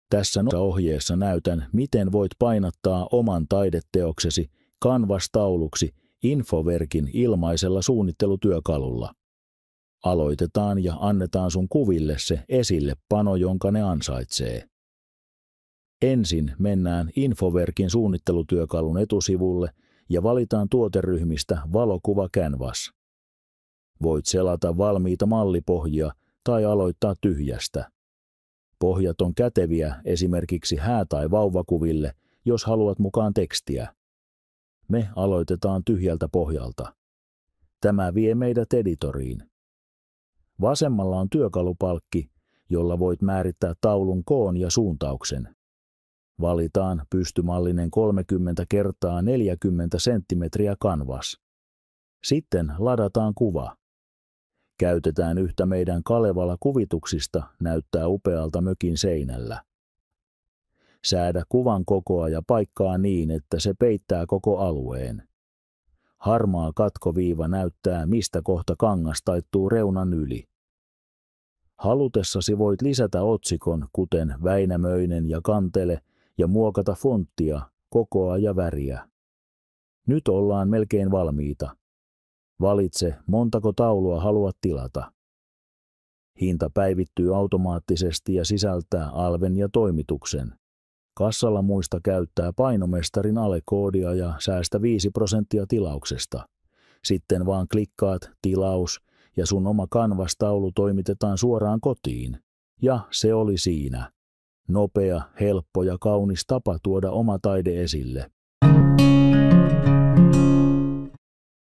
Tässä ohjeessa näytän, miten voit painattaa oman taideteoksesi Canvas-tauluksi Infoverkin ilmaisella suunnittelutyökalulla. Aloitetaan ja annetaan sun kuville se esillepano, jonka ne ansaitsee. Ensin mennään Infoverkin suunnittelutyökalun etusivulle ja valitaan tuoteryhmistä valokuva Canvas. Voit selata valmiita mallipohjia tai aloittaa tyhjästä. Pohjat on käteviä esimerkiksi hää- tai vauvakuville, jos haluat mukaan tekstiä. Me aloitetaan tyhjältä pohjalta. Tämä vie meidät editoriin. Vasemmalla on työkalupalkki, jolla voit määrittää taulun koon ja suuntauksen. Valitaan pystymallinen 30 × 40 cm Canvas. Sitten ladataan kuva. Käytetään yhtä meidän Kalevala-kuvituksista, näyttää upealta mökin seinällä. Säädä kuvan kokoa ja paikkaa niin, että se peittää koko alueen. Harmaa katkoviiva näyttää, mistä kohta kangas taittuu reunan yli. Halutessasi voit lisätä otsikon, kuten Väinämöinen ja Kantele, ja muokata fonttia, kokoa ja väriä. Nyt ollaan melkein valmiita. Valitse, montako taulua haluat tilata. Hinta päivittyy automaattisesti ja sisältää alven ja toimituksen. Kassalla muista käyttää painomestarin alekoodia ja säästä 5% tilauksesta. Sitten vaan klikkaat tilaus ja sun oma Canvas-taulu toimitetaan suoraan kotiin. Ja se oli siinä. Nopea, helppo ja kaunis tapa tuoda oma taide esille.